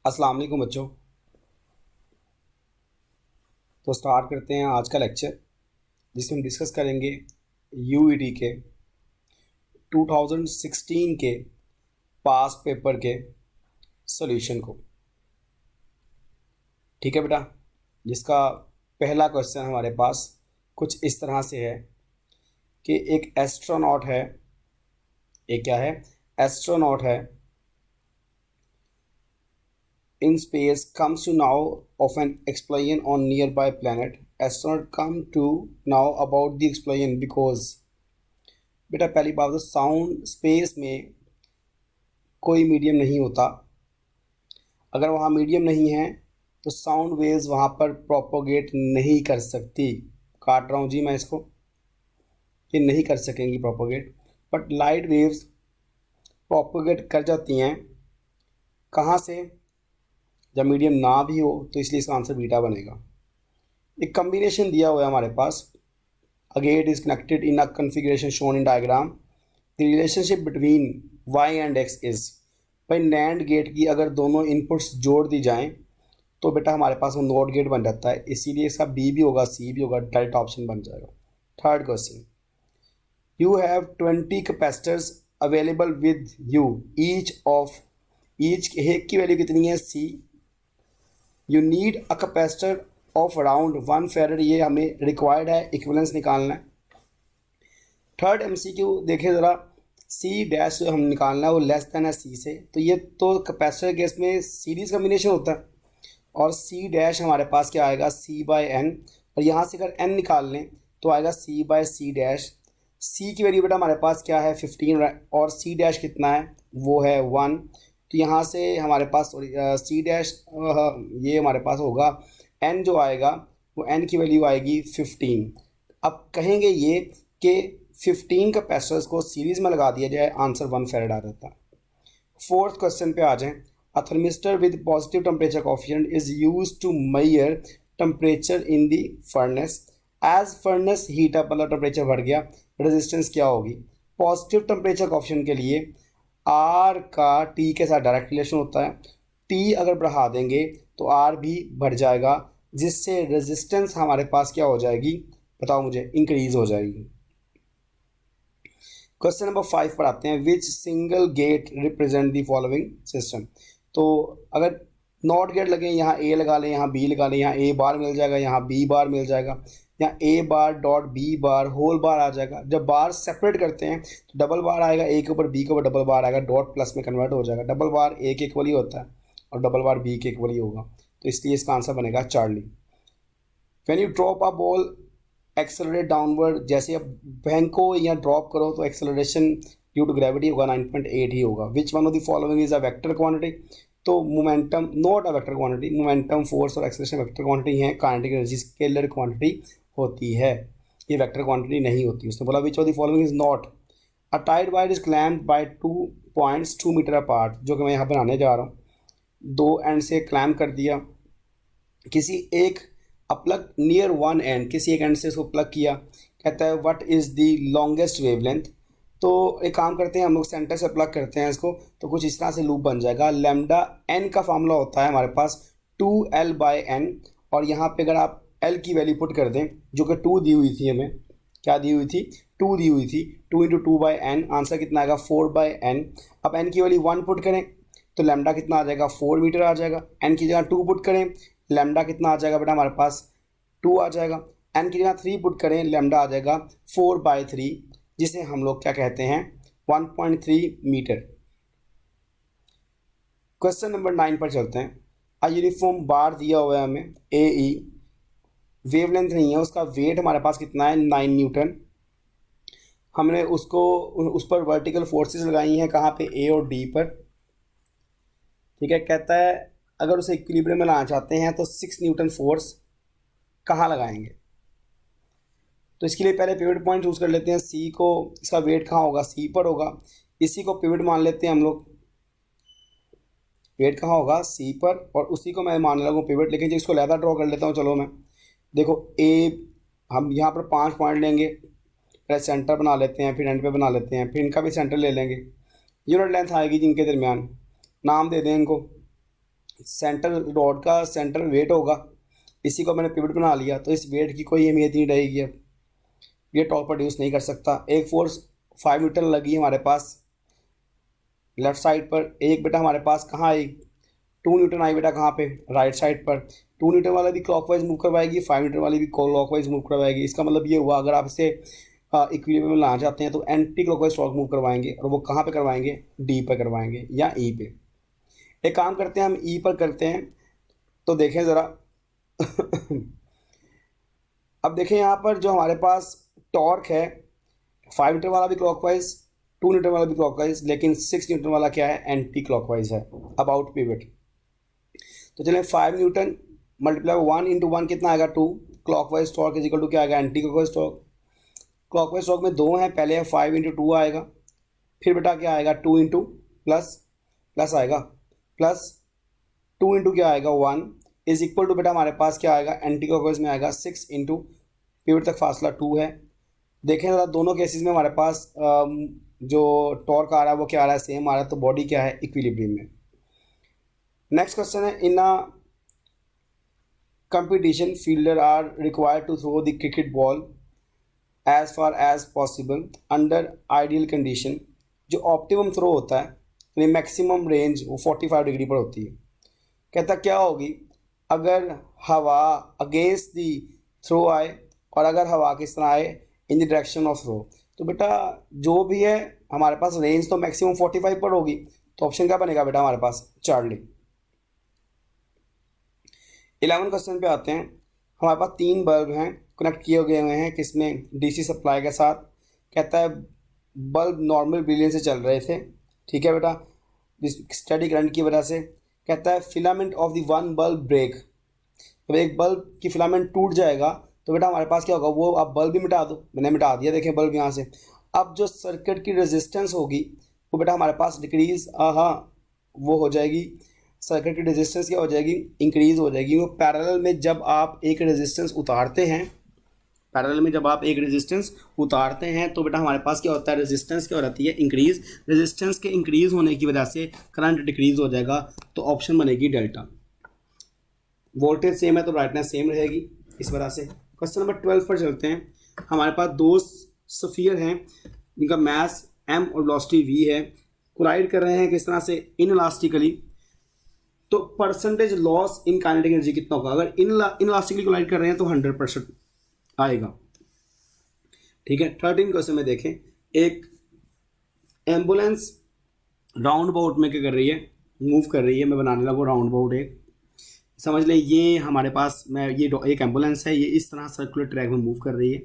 अस्सलाम वालेकुम बच्चों। तो स्टार्ट करते हैं आज का लेक्चर, जिसमें हम डिस्कस करेंगे यूईटी के 2016 के पास पेपर के सॉल्यूशन को। ठीक है बेटा, जिसका पहला क्वेश्चन हमारे पास कुछ इस तरह से है कि एक एस्ट्रोनॉट है। एक क्या है? एस्ट्रोनॉट है in space comes to know of an explosion on nearby planet. Astronaut come to know about the explosion because बेटा पहली बात तो साउंड स्पेस में कोई मीडियम नहीं होता। अगर वहाँ मीडियम नहीं है तो साउंड वेव्स वहाँ पर प्रोपोगेट नहीं कर सकती। काट रहा हूँ जी मैं इसको, ये नहीं कर सकेंगी propagate, but light waves propagate कर जाती हैं। कहाँ से? जब मीडियम ना भी हो, तो इसलिए इसका आंसर बीटा बनेगा। एक कम्बिनेशन दिया हुआ है हमारे पास। A gate is connected in a configuration shown in diagram. The relationship between y and x is, भाई नैंड गेट की अगर दोनों इनपुट्स जोड़ दी जाएं तो बेटा हमारे पास वो नोट गेट बन जाता है, इसीलिए इसका बी भी होगा, सी भी होगा, डेल्टा ऑप्शन बन जाएगा। Third question, you have 20 capacitors available with you, each एक की वैल्यू कितनी है? C. You need a capacitor of around 1 farad, ये हमें रिक्वायर्ड है, इक्विवेलेंस निकालना है। थर्ड एमसीक्यू देखें ज़रा, सी डैश जो हम निकालना है वो लेस देन है सी से, तो ये तो कैपेसिटर केस में सीरीज कम्बिनेशन होता है, और सी डैश हमारे पास क्या आएगा? सी बाय एन, और यहाँ से अगर एन निकाल लें तो आएगा सी बाय सी डैश। सी की वैल्यू बेटा हमारे पास क्या है? 15, और सी डैश कितना है? वो है 1। तो यहाँ से हमारे पास सी डैश ये हमारे पास होगा, एन जो आएगा वो एन की वैल्यू आएगी 15। अब कहेंगे ये कि 15 कैपेसिटर्स को सीरीज़ में लगा दिया जाए, आंसर 1 फेरेड आ जाता है। फोर्थ क्वेश्चन पे आ जाएं। A thermistor with positive temperature coefficient is used to measure temperature in the furnace. As furnace heat up, मतलब टेम्परेचर बढ़ गया, रेजिस्टेंस क्या होगी? पॉजिटिव टेम्परेचर कोफिशिएंट के लिए आर का टी के साथ डायरेक्ट रिलेशन होता है। टी अगर बढ़ा देंगे तो आर भी बढ़ जाएगा, जिससे रेजिस्टेंस हमारे पास क्या हो जाएगी? बताओ मुझे, इंक्रीज हो जाएगी। क्वेश्चन नंबर 5 पर आते हैं। Which single gate represent the following system. तो अगर नॉट गेट लगे, यहाँ ए लगा लें, यहाँ बी लगा लें, यहाँ ए बार मिल जाएगा, यहाँ बी बार मिल जाएगा, यहाँ a bar dot b bar whole bar आ जाएगा। जब बार सेपरेट करते हैं तो डबल बार आएगा, ए के ऊपर बी के ऊपर डबल बार आएगा, डॉट प्लस में कन्वर्ट हो जाएगा। डबल बार ए के इक्वल ही होता है और डबल बार बी के इक्वल ही होगा, तो इसलिए इसका आंसर बनेगा Charlie. When you drop a ball accelerate downward, जैसे अब बैंक को यहाँ ड्रॉप करो तो एक्सेलरेशन ड्यू टू ग्रेविटी होगा 9.8 ही होगा। Which one of the following is a vector quantity. तो momentum not a vector quantity, momentum force और एक्सेलरेशन वेक्टर क्वांटिटी है, काइनेटिक एनर्जी स्केलर क्वांटिटी होती है, ये वेक्टर क्वांटिटी नहीं होती। उसने बोला which of the following is not. A tied wire is clamped by 2 points 2 metre apart, जो कि मैं यहाँ बनाने जा रहा हूँ। दो एंड से क्लैम्प कर दिया, किसी एक प्लग नियर वन एंड, किसी एक एंड से इसको प्लग किया। कहता है what is the longest wavelength. तो एक काम करते हैं, हम लोग सेंटर से प्लग करते हैं इसको, तो कुछ इस तरह से लूप बन जाएगा। लैम्डा एन का फार्मूला होता है हमारे पास 2L/n, और यहाँ पे अगर आप एल की वैल्यू पुट कर दें, जो कि 2 दी हुई थी, हमें क्या दी हुई थी? 2 दी हुई थी। 2 × 2/n, आंसर कितना आएगा? 4/n। अब एन की वैल्यू 1 पुट करें तो लैम्डा कितना आ जाएगा? 4 मीटर आ जाएगा। एन की जगह 2 पुट करें, लैम्डा कितना आ जाएगा बेटा हमारे पास? 2 आ जाएगा। एन की जगह 3 पुट करें, लैम्डा आ जाएगा 4/3, जिसे हम लोग क्या कहते हैं? 1.3 मीटर। क्वेश्चन नंबर 9 पर चलते हैं। अ यूनिफॉर्म बार दिया हुआ है हमें ए ई, वेवलेंथ नहीं है, उसका वेट हमारे पास कितना है? 9 न्यूटन। हमने उसको उस पर वर्टिकल फोर्सेस लगाई हैं, कहाँ पे? ए और डी पर। ठीक है, कहता है अगर उसे इक्विलिब्रियम में लाना चाहते हैं तो 6 न्यूटन फोर्स कहाँ लगाएंगे। तो इसके लिए पहले पिवट पॉइंट चूज कर लेते हैं, सी को। इसका वेट कहाँ होगा? सी पर होगा। इसी को पिवट मान लेते हैं हम लोग। वेट कहाँ होगा? सी पर, और उसी को मैं मानने लगा पिवट। लेकिन इसको लैदा ड्रॉ कर लेता हूँ। चलो मैं, देखो ए, हम यहाँ पर 5 पॉइंट लेंगे, पहले सेंटर बना लेते हैं, फिर एंड पे बना लेते हैं, फिर इनका भी सेंटर ले लेंगे। यूनिट लेंथ आएगी जिनके दरमियान, नाम दे दें इनको सेंटर रॉड का सेंटर वेट होगा, इसी को मैंने पिवट बना लिया, तो इस वेट की कोई अहमियत नहीं रहेगी। अब ये टॉर्क प्रोड्यूस नहीं कर सकता। एक फोर्स 5 न्यूटन लगी है हमारे पास लेफ्ट साइड पर, एक बेटा हमारे पास कहाँ आई 2 न्यूटन आई बेटा कहाँ पे राइट साइड पर। 2 न्यूटन वाला भी क्लॉकवाइज मूव करवाएगी, 5 न्यूटन वाली भी क्लॉकवाइज मूव करवाएगी। इसका मतलब ये हुआ अगर आप इसे इक्विलिब्रियम में लाना चाहते हैं तो एंटी क्लॉकवाइज टॉर्क मूव करवाएंगे, और वो कहाँ पे करवाएंगे, डी पर करवाएंगे या ई पे। एक काम करते हैं हम ई पर करते हैं, तो देखें ज़रा अब देखें यहाँ पर जो हमारे पास टॉर्क है 5 न्यूटन वाला भी क्लॉकवाइज, 2 न्यूटन वाला भी क्लॉकवाइज, लेकिन 6 न्यूटन वाला क्या है, एंटी क्लॉकवाइज है अबाउट पिवट। तो चलें 5 न्यूटन मल्टीप्लाई 1 इंटू 1 कितना आएगा 2, clockwise torque is equal to क्या आएगा, anti clockwise torque. Clockwise torque में 2 हैं, पहले है 5 इंटू 2 आएगा, फिर बेटा क्या आएगा 2 इंटू प्लस आएगा प्लस 2 इंटू क्या आएगा 1 इज इक्वल टू बेटा हमारे पास क्या आएगा, एंटी क्लॉकवाइज में आएगा 6 इंटू पिवट तक फासला 2 है। देखें ज़रा दोनों केसेस में हमारे पास जो टॉर्क आ रहा है वो क्या आ रहा है, सेम आ रहा है, तो बॉडी क्या है, इक्विलिब्रियम में। नेक्स्ट क्वेश्चन है, in a competition fielder are required to throw the cricket ball as far as possible under ideal condition. जो ऑप्टिमम थ्रो होता है यानी मैक्सिमम रेंज वो 45 डिग्री पर होती है। कहता क्या होगी अगर हवा अगेंस्ट दी थ्रो आए और अगर हवा किस तरह आए in the direction of throw. तो बेटा जो भी है हमारे पास रेंज तो मैक्सिमम 45 पर होगी, तो ऑप्शन क्या बनेगा बेटा हमारे पास, चार्ली। 11 क्वेश्चन पे आते हैं। हमारे पास 3 बल्ब हैं कनेक्ट किए गए हुए हैं किसमें, डीसी सप्लाई के साथ। कहता है बल्ब नॉर्मल ब्रिलियंस से चल रहे थे, ठीक है बेटा, स्टडी करंट की वजह से। कहता है filament of the one bulb break, जब एक बल्ब की फिलामेंट टूट जाएगा तो बेटा हमारे पास क्या होगा, वो आप बल्ब भी मिटा दो, मैंने मिटा दिया देखें बल्ब यहाँ से। अब जो सर्किट की रेजिस्टेंस होगी वो बेटा हमारे पास डिक्रीज वो हो जाएगी, सर्किट की रेजिस्टेंस क्या हो जाएगी, इंक्रीज हो जाएगी। वो पैरेलल में जब आप एक रेजिस्टेंस उतारते हैं, तो बेटा हमारे पास क्या होता है, रेजिस्टेंस क्या हो जाती है, इंक्रीज। रेजिस्टेंस के इंक्रीज होने की वजह से करंट डिक्रीज हो जाएगा, तो ऑप्शन बनेगी डेल्टा। वोल्टेज सेम है तो ब्राइटनेस सेम रहेगी इस वजह से। क्वेश्चन नंबर 12 पर चलते हैं। हमारे पास 2 स्फीयर हैं जिनका मास m और वेलोसिटी v है, कोलाइड कर रहे हैं किस तरह से, इनइलास्टिकली। तो percentage loss in kinetic energy कितना होगा, अगर इनइलास्टिकली कोलाइड कर रहे हैं तो 100% आएगा, ठीक है। 13 क्वेश्चन में देखें, एक एम्बुलेंस राउंड अबाउट में क्या कर रही है, मूव कर रही है। मैं बनाने लगा राउंड अबाउट, एक समझ लें ये हमारे पास ये एक एम्बुलेंस है, ये इस तरह सर्कुलर ट्रैक में मूव कर रही है।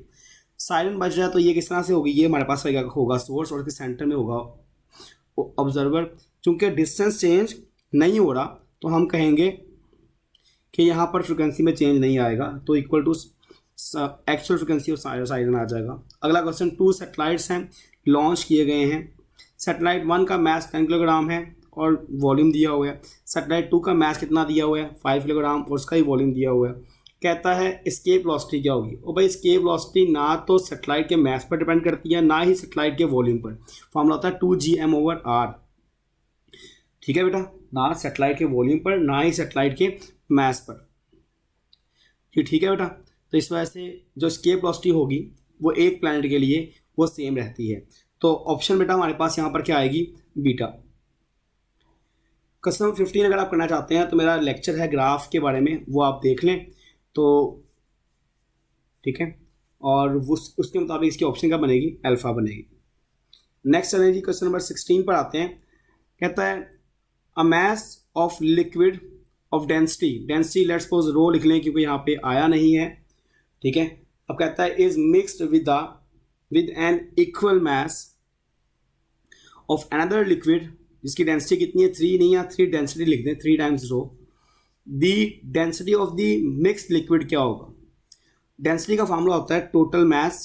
साइरन बज रहा है तो ये किस तरह से होगी, ये हमारे पास होगा सोर्स और इसके सेंटर में होगा ऑब्जर्वर। चूंकि डिस्टेंस चेंज नहीं हो रहा तो हम कहेंगे कि यहाँ पर फ्रिक्वेंसी में चेंज नहीं आएगा, तो equal to actual frequency of siren आ जाएगा। अगला क्वेश्चन, 2 सैटेलाइट्स हैं लॉन्च किए गए हैं। सैटेलाइट 1 का मास 10 किलोग्राम है और वॉल्यूम दिया हुआ है। सैटेलाइट 2 का मास कितना दिया हुआ है, 5 किलोग्राम, और उसका ही वॉल्यूम दिया हुआ है। कहता है एस्केप वेलोसिटी क्या होगी। और भाई एस्केप वेलोसिटी ना तो सैटेलाइट के मास पर डिपेंड करती है ना ही सैटेलाइट के वॉल्यूम पर। फॉर्मूला होता है 2gm/r, ठीक है बेटा, ना सैटेलाइट के वॉल्यूम पर ना ही सैटेलाइट के मास पर, ये ठीक है बेटा। तो इस वजह से जो एस्केप वेलोसिटी होगी वो एक प्लैनेट के लिए वो सेम रहती है। तो ऑप्शन बेटा हमारे पास यहाँ पर क्या आएगी, बीटा। क्वेश्चन 15 अगर आप करना चाहते हैं तो मेरा लेक्चर है ग्राफ के बारे में, वो आप देख लें तो ठीक है, और उसके मुताबिक इसकी ऑप्शन क्या बनेगी, अल्फा बनेगी। नेक्स्ट चलें जी, क्वेश्चन नंबर 16 पर आते हैं। कहता है a mass of liquid of density let's suppose rho लिख लें क्योंकि यहाँ पे आया नहीं है, ठीक है। अब कहता है is mixed with an equal mass of another liquid जिसकी डेंसिटी कितनी है, 3 नहीं, या 3 डेंसिटी लिख दें, 3 times rho. The density of the mixed liquid क्या होगा, डेंसिटी का फार्मूला होता है total mass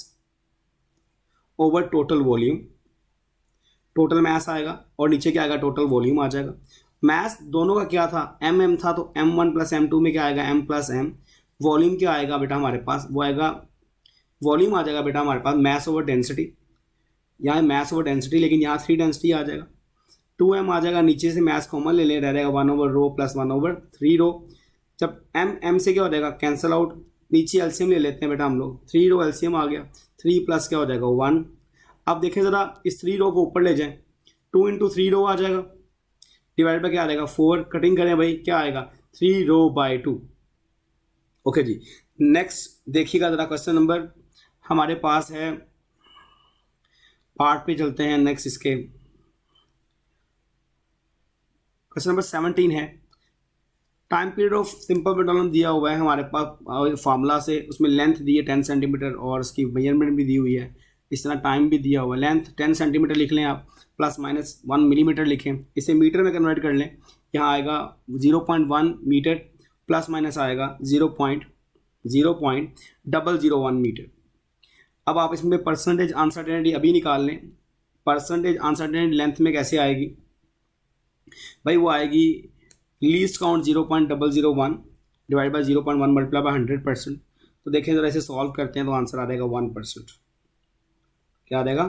over total volume. Total mass आएगा और नीचे क्या आएगा, टोटल वॉल्यूम आ जाएगा। मास दोनों का क्या था, m था, तो m1 + m2 में क्या आएगा, m + m। वॉल्यूम क्या आएगा बेटा हमारे पास, वो आएगा वॉल्यूम आ जाएगा बेटा हमारे पास मास ओवर डेंसिटी। यहाँ मास ओवर डेंसिटी, लेकिन यहाँ 3 डेंसिटी आ जाएगा। 2m आ जाएगा, नीचे से मैथ कॉमन ले ले, रह जाएगा 1/रो प्लस 1/3 रो। जब m से क्या हो जाएगा, कैंसिल आउट, नीचे एलसीएम ले लेते हैं बेटा हम लोग, 3 रो एलसीएम आ गया, 3 प्लस क्या हो जाएगा 1। अब देखें ज़रा इस 3 रो को ऊपर ले जाएं, 2 इंटू 3 रो आ जाएगा, डिवाइड बाय क्या आ जाएगा 4, कटिंग करें भाई क्या आएगा 3 रो बाय 2। ओके जी, नेक्स्ट देखिएगा ज़रा क्वेश्चन नंबर हमारे पास है, पार्ट पे चलते हैं नेक्स्ट। इसके क्वेश्चन नंबर 17 है, time period of simple petroleum दिया हुआ है हमारे पास फार्मूला से, उसमें लेंथ दी है 10 सेंटीमीटर और उसकी मेजरमेंट भी दी हुई है, इस तरह टाइम भी दिया हुआ है। लेंथ 10 सेंटीमीटर लिख लें आप, प्लस माइनस 1 मिलीमीटर लिखें, इसे मीटर में कन्वर्ट कर लें, यहाँ आएगा 0.1 मीटर, प्लस माइनस आएगा 0.001 मीटर। अब आप इसमें परसेंटेज अनसर्टेनिटी अभी निकाल लें। परसेंटेज अनसर्टेनिटी लेंथ में कैसे आएगी भाई, वो आएगी least count 0.001 divide by 0.1 multiply by 100%। तो देखें ज़रा इसे सॉल्व करते हैं तो आंसर आ जाएगा 1%। क्या आ जाएगा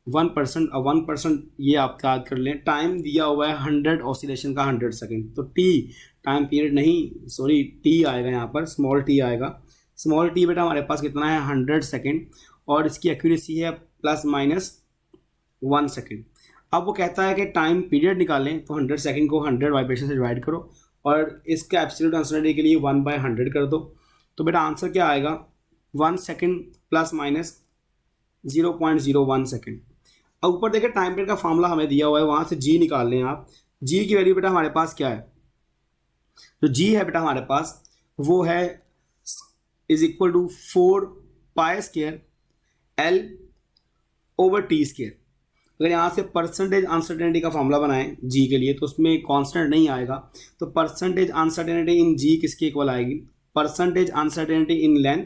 1%। अब 1% ये आप याद कर लें, टाइम दिया हुआ है 100 ऑसिलेशन का 100 सेकेंड, तो टी टाइम पीरियड नहीं, सॉरी टी आएगा यहाँ पर, स्मॉल टी आएगा। स्मॉल टी बेटा हमारे पास कितना है 100 सेकेंड, और इसकी एक्यूरेसी है प्लस माइनस 1 सेकेंड। अब वो कहता है कि टाइम पीरियड निकालें, तो 100 सेकेंड को 100 वाइब्रेशन से डिवाइड करो और इसका एब्सोल्यूट अनसर्टेनिटी के लिए 1/100 कर दो। तो बेटा आंसर क्या आएगा 1 सेकेंड प्लस माइनस 0.01 सेकेंड। अब ऊपर देखिए टाइम पीरियड का फॉर्मूला हमें दिया हुआ है, वहाँ से जी निकाल लें आप। जी की वैल्यू बेटा हमारे पास क्या है, तो जी है बेटा हमारे पास वो है इज इक्वल टू 4π² L/T²। अगर यहाँ से परसेंटेज अनसर्टेनिटी का फॉर्मूला बनाएं जी के लिए, तो उसमें कांस्टेंट नहीं आएगा, तो परसेंटेज अनसर्टेनिटी इन जी किसके इक्वल आएगी, percentage uncertainty in length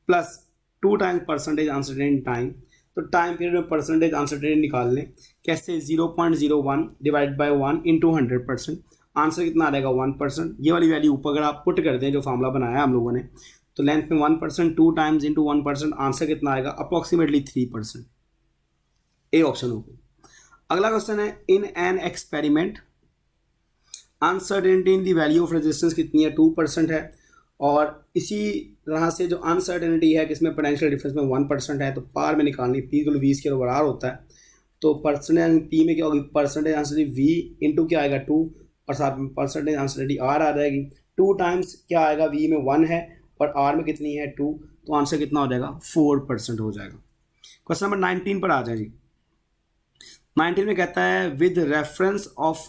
plus 2 times percentage uncertainty in time. तो टाइम पीरियड में परसेंटेज अनसर्टेनिटी निकाल लें, कैसे 0.01 डिवाइड बाई 1 इंटू 100%। आंसर कितना आ जाएगा 1%। ये वाली वैल्यू ऊपर अगर आप पुट कर दें जो फार्मूला बनाया है हम लोगों ने, तो लेंथ में 1%, 2 टाइम्स इंटू 1%, आंसर कितना आएगा अप्रॉक्सीमेटली 3%। ए ऑप्शन हो गया। अगला क्वेश्चन है, in an experiment uncertainty in the value of resistance कितनी है 2% है, और इसी तरह से जो अनसर्टेनिटी है किसमें पोटेंशियल डिफरेंस में 1% है, तो पार में निकालनी P = V² बराबर आर होता है। तो परसेंटेज P में क्या होगी, परसेंटेज अनसर्टेनिटी V इंटू क्या आएगा 2, और साथ में परसेंटेज अनसर्टेनिटी R आ जाएगी। 2 टाइम्स क्या आएगा, V में 1 है और R में कितनी है 2, तो आंसर कितना हो जाएगा 4% हो जाएगा। क्वेश्चन नंबर 19 पर आ जाए जी। 19 में कहता है विद रेफरेंस ऑफ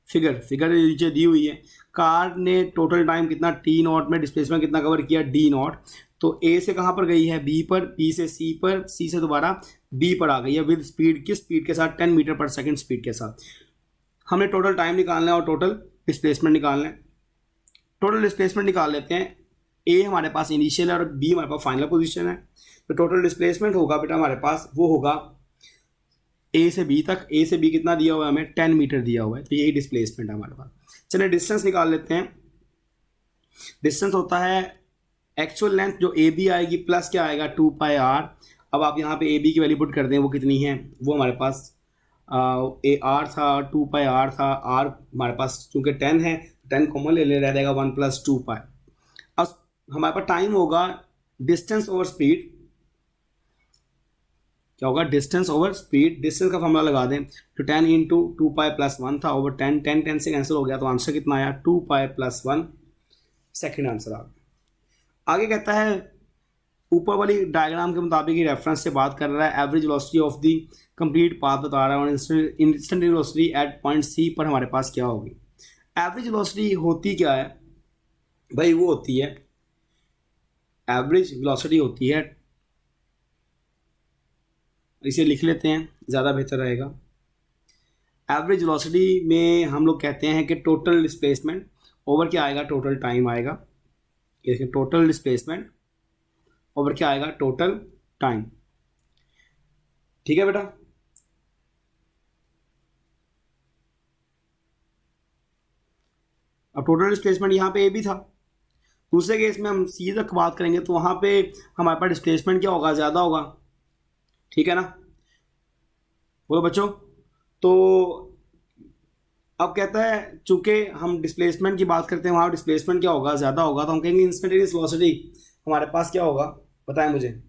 फिगर नीचे दी हुई है, कार ने टोटल टाइम कितना T0 में डिस्प्लेसमेंट कितना कवर किया D0। तो A से कहाँ पर गई है B पर, B से C पर, C से दोबारा B पर आ गई है विद स्पीड, किस स्पीड के साथ 10 मीटर पर सेकेंड स्पीड के साथ। हमें टोटल टाइम निकालना है और टोटल डिस्प्लेसमेंट निकालना है। टोटल डिस्प्लेसमेंट निकाल लेते हैं, A हमारे पास इनिशियल है और B हमारे पास फाइनल पोजीशन है। तो टोटल डिस्प्लेसमेंट होगा बेटा हमारे पास वो होगा A से B तक, A से B कितना दिया हुआ है हमें 10 मीटर दिया हुआ है, तो यही डिस्प्लेसमेंट है हमारे पास। चलिए डिस्टेंस निकाल लेते हैं। डिस्टेंस होता है एक्चुअल लेंथ जो AB आएगी प्लस क्या आएगा 2πr। अब आप यहाँ पे AB की वैल्यू पुट कर दें, वो कितनी है, वो हमारे पास AR था, 2πr था, R हमारे पास चूँकि 10 है, 10 कॉमन ले ले, रह जाएगा 1 + 2π। अब हमारे पास टाइम होगा डिस्टेंस ओवर स्पीड, क्या होगा डिस्टेंस ओवर स्पीड। डिस्टेंस का फॉर्मूला लगा दें, तो 10 इंटू 2π + 1 था ओवर 10, 10 से कैंसिल हो गया, तो आंसर कितना आया 2π + 1 सेकेंड आंसर आ गया। आगे कहता है ऊपर वाली डायग्राम के मुताबिक ही रेफरेंस से बात कर रहा है, average velocity of the complete path बता रहा है और instant velocity at point C पर हमारे पास क्या होगी। एवरेज वेलोसिटी होती क्या है भाई, वो होती है एवरेज वेलोसिटी होती है, इसे लिख लेते हैं ज़्यादा बेहतर रहेगा। एवरेज वेलोसिटी में हम लोग कहते हैं कि टोटल डिस्प्लेसमेंट ओवर क्या आएगा टोटल टाइम आएगा। ये देखिए टोटल डिस्प्लेसमेंट ओवर क्या आएगा टोटल टाइम। ठीक है बेटा, अब टोटल डिस्प्लेसमेंट यहाँ पे ए भी था। दूसरे केस में हम सी तक बात करेंगे तो वहाँ पे हमारे पास डिस्प्लेसमेंट क्या होगा, ज़्यादा होगा। ठीक है ना, बोलो बच्चों, तो अब कहता है चूंकि हम डिस्प्लेसमेंट की बात करते हैं, वहाँ डिस्प्लेसमेंट क्या होगा, ज़्यादा होगा, तो हम कहेंगे इंस्टेंटेनियस वेलोसिटी हमारे पास क्या होगा, बताएं मुझे,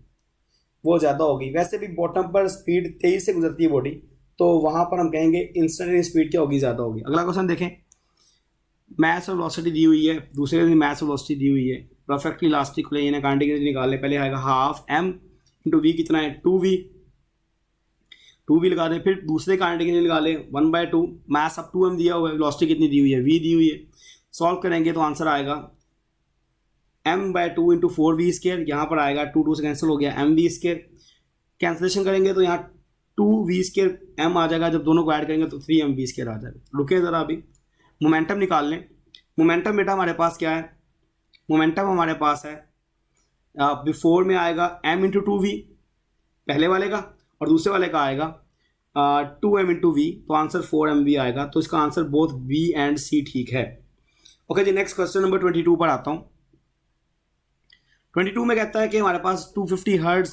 वो ज़्यादा होगी। वैसे भी बॉटम पर स्पीड तेज़ से गुजरती है बॉडी, तो वहाँ पर हम कहेंगे इंस्टेंटेनियस स्पीड क्या होगी, ज़्यादा होगी। अगला क्वेश्चन देखें, मास और वेलोसिटी दी हुई है, दूसरे में मास और वेलोसिटी दी हुई है, परफेक्टली इलास्टिक प्लेन है, कांटिनेंटल निकालने, पहले आएगा हाफ एम इंटू वी, कितना है 2v, 2v लगा दें, फिर दूसरे कांटिनेंटल निकालें 1/2, मास अब 2m दिया हुआ है, वेलोसिटी कितनी दी हुई है, v दी हुई है। सॉल्व करेंगे तो आंसर आएगा m/2 इंटू 4v², यहाँ पर आएगा 2 से कैंसिल हो गया mv², कैंसिलेशन करेंगे तो यहाँ 2v² m आ जाएगा, जब दोनों को ऐड करेंगे तो 3mv² आ जाएगा। रुके ज़रा, अभी मोमेंटम निकाल लें। मोमेंटम बेटा हमारे पास क्या है, मोमेंटम हमारे पास है बिफोर में आएगा m इंटू 2v पहले वाले का, और दूसरे वाले का आएगा 2m इंटू वी, तो आंसर 4mv आएगा। तो इसका आंसर बोथ बी एंड सी ठीक है। ओके जी, नेक्स्ट क्वेश्चन नंबर 22 पर आता हूँ। 22 में कहता है कि हमारे पास 250 हर्ट्ज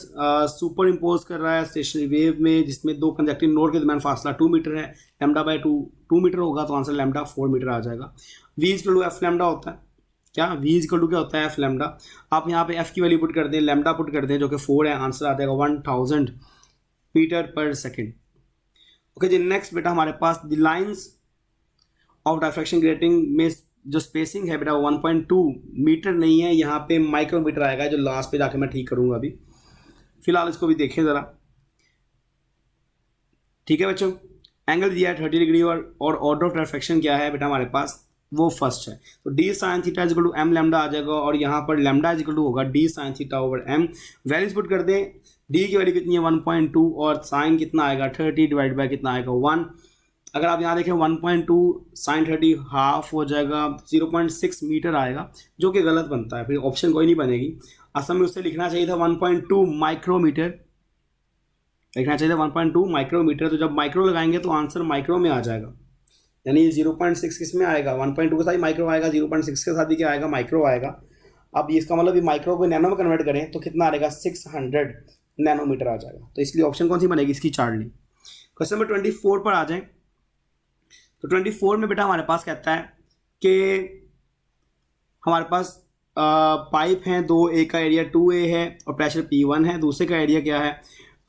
सुपर इम्पोज कर रहा है स्टेशनरी वेव में, जिसमें दो कंडक्टिंग नोड के दरमियान फासला 2 मीटर है, λ/2 2 मीटर होगा, तो आंसर λ 4 मीटर आ जाएगा। v = f λ होता है, क्या v = क्या होता है, f λ। आप यहाँ पे f की वैल्यू पुट कर दें, λ पुट कर दें, जो कि 4 है, आंसर आ जाएगा 1000 मीटर पर सेकेंड। ओके जी, नेक्स्ट बेटा हमारे पास the lines of diffraction grating में जो स्पेसिंग है बेटा 1.2 मीटर नहीं है, यहाँ पे माइक्रोमीटर आएगा, जो लास्ट पे जाके मैं ठीक करूँगा। अभी फिलहाल इसको भी देखें ज़रा, ठीक है बच्चों। एंगल दिया है 30 डिग्री, और ऑर्डर ऑफ डायफ्रैक्शन क्या है बेटा हमारे पास, वो फर्स्ट है, तो d sin थीटा = m λ आ जाएगा, और यहाँ पर λ होगा d sin θ/m। Values put कर दें, d की वैल्यू कितनी है 1.2, और साइन कितना आएगा 30 डिवाइड बाय कितना आएगा 1। अगर आप यहाँ देखें 1.2 sin 30 हाफ हो जाएगा 0.6 मीटर आएगा, जो कि गलत बनता है, फिर ऑप्शन कोई नहीं बनेगी। असल में उससे लिखना चाहिए था 1.2 माइक्रोमीटर, लिखना चाहिए था 1.2 माइक्रोमीटर, तो जब माइक्रो लगाएंगे तो आंसर माइक्रो में आ जाएगा, यानी 0.6 किस में आएगा, 1.2 के साथ माइक्रो आएगा, 0.6 के साथ ही क्या आएगा, माइक्रो आएगा। अब इसका मतलब ये माइक्रो को नैनो में कन्वर्ट करें तो कितना आएगा, 600 नैनोमीटर आ जाएगा। तो इसलिए ऑप्शन कौन सी बनेगी, इसकी चार्ट ली। क्वेश्चन नंबर 24 पर आ जाए, तो 24 में बेटा हमारे पास कहता है कि हमारे पास पाइप हैं दो, एक का एरिया 2a है और प्रेशर P1 है, दूसरे का एरिया क्या है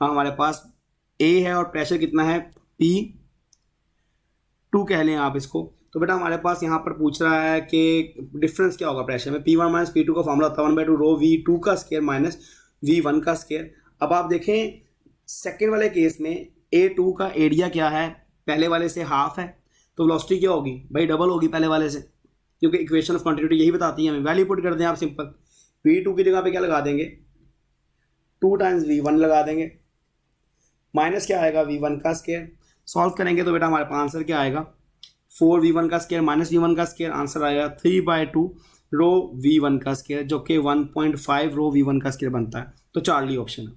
हमारे पास a है और प्रेशर कितना है P2 कह लें आप इसको। तो बेटा हमारे पास यहाँ पर पूछ रहा है कि डिफरेंस क्या होगा प्रेशर में, P1 माइनस P2 का फॉर्मूला होता है 1/2 रो V2 का स्क्वायर माइनस V1 का स्क्वायर। अब आप देखें सेकेंड वाले केस में A2 का एरिया क्या है, पहले वाले से हाफ है, तो वेलोसिटी क्या होगी भाई, डबल होगी पहले वाले से, क्योंकि इक्वेशन ऑफ कंटिन्यूटी यही बताती है हमें। वैल्यू पुट कर दें आप सिंपल, V2 की जगह पे क्या लगा देंगे 2 टाइम्स V1 लगा देंगे, माइनस क्या आएगा V1 का स्क्वायर। सॉल्व करेंगे तो बेटा हमारे पास आंसर क्या आएगा 4V1 का स्क्वायर माइनस V1 का स्क्वायर, आंसर आएगा 3/2 रो V1 का स्क्वायर, जो कि 1.5 रो V1 का स्क्वायर बनता है। तो चार्ली ऑप्शन है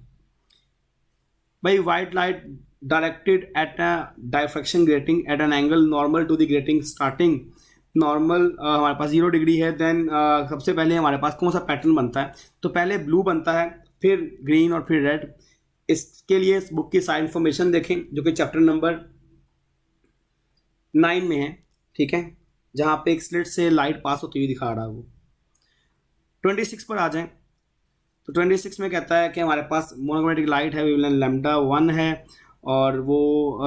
भाई। White light directed at a diffraction grating at an angle normal to the grating, starting normal हमारे पास 0 डिग्री है, देन सबसे पहले हमारे पास कौन सा पैटर्न बनता है, तो पहले ब्लू बनता है, फिर ग्रीन और फिर रेड। इसके लिए इस बुक की साइड इन्फॉर्मेशन देखें, जो कि चैप्टर नंबर 9 में है, ठीक है, जहाँ पे एक स्लिट से लाइट पास होती हुई दिखा रहा है वो। 26 पर आ जाएं, तो 26 में कहता है कि हमारे पास मोनोक्रोमैटिक लाइट है, वेवलेंथ λ1 है, और वो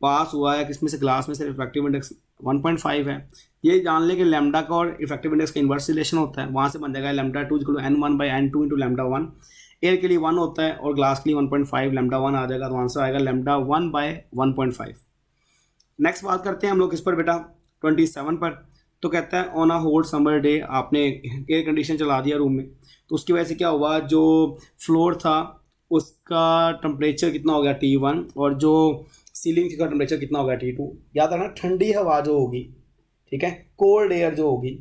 पास हुआ है किसमें से, ग्लास में से, रिफ्रैक्टिव इंडेक्स 1.5 है। ये जान लें कि लैम्डा का और इफेक्टिव इंडेक्स का इन्वर्स रिलेशन होता है, वहाँ से बन जाएगा λ2 = n1/n2 × λ1। एयर के लिए 1 होता है और ग्लास के लिए 1.5, λ1 आ जाएगा, तो आंसर आएगा λ1/1.5। नेक्स्ट बात करते हैं हम लोग इस पर बेटा 27 पर। तो कहता है on a hot summer day, आपने एयर कंडीशन चला दिया रूम में, तो उसकी वजह से क्या हुआ, जो फ्लोर था उसका टेम्परेचर कितना हो गया T1, और जो सीलिंग का टेम्परेचर कितना हो गया T2। याद रखना ठंडी हवा जो होगी, ठीक है, कोल्ड एयर जो होगी,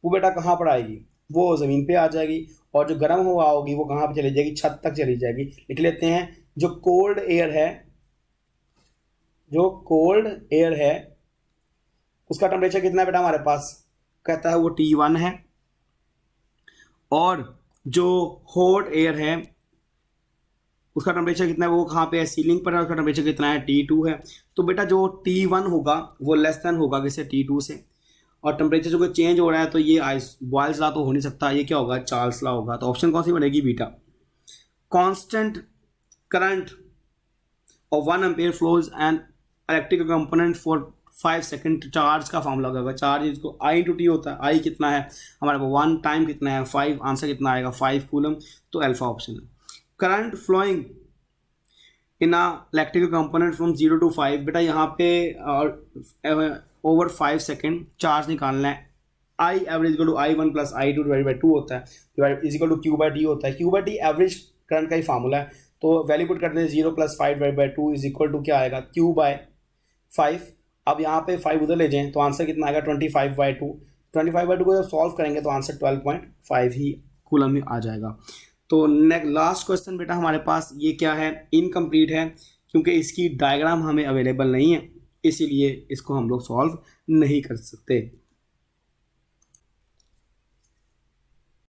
वो बेटा कहाँ पर आएगी, वो ज़मीन पे आ जाएगी, और जो गर्म हवा होगी वो कहाँ पे चली जाएगी, छत तक चली जाएगी। लिख लेते हैं, जो कोल्ड एयर है, जो कोल्ड एयर है उसका टेम्परेचर कितना है बेटा हमारे पास, कहता है वो T1 है, और जो हॉट एयर है उसका टेम्परेचर कितना है, वो कहाँ पे है, सीलिंग पर है, उसका टेम्परेचर कितना है, T2 है। तो बेटा जो T1 होगा वो लेस देन होगा किसे, T2 से। और टेम्परेचर जो चेंज हो रहा है तो ये आइस बॉयल्स लॉ तो हो नहीं सकता, ये क्या होगा, चार्ल्स लॉ होगा। तो ऑप्शन कौन सी बनेगी, बीटा। कांस्टेंट करंट और 1 ampere flows and electrical component for 5 second. Charge का फॉर्मूला होगा, चार्ज इसको आई टू टी होता है, आई कितना है हमारे पास 1, टाइम कितना है 5, आंसर कितना आएगा 5 कूलम। तो अल्फा ऑप्शन है। Current flowing in a electrical component from 0 to 5, बेटा यहाँ पे ओवर 5 सेकेंड चार्ज निकालना है। I average equal to I1 plus I2 divide by 2 होता है, is equal to Q by D होता है। Q by D average current का ही फार्मूला है। तो वैल्यू पुट करते हैं 0 plus 5 divide by 2 is equal to क्या आएगा, क्यू बाय 5। अब यहाँ पे 5 उधर ले जाएं तो आंसर कितना आएगा 25/2। 25/2 को जब सॉल्व करेंगे तो आंसर 12.5 ही कूलम में आ जाएगा। तो लास्ट क्वेश्चन बेटा हमारे पास ये क्या है, इनकम्प्लीट है क्योंकि इसकी डायग्राम हमें अवेलेबल नहीं है, इसीलिए इसको हम लोग सॉल्व नहीं कर सकते।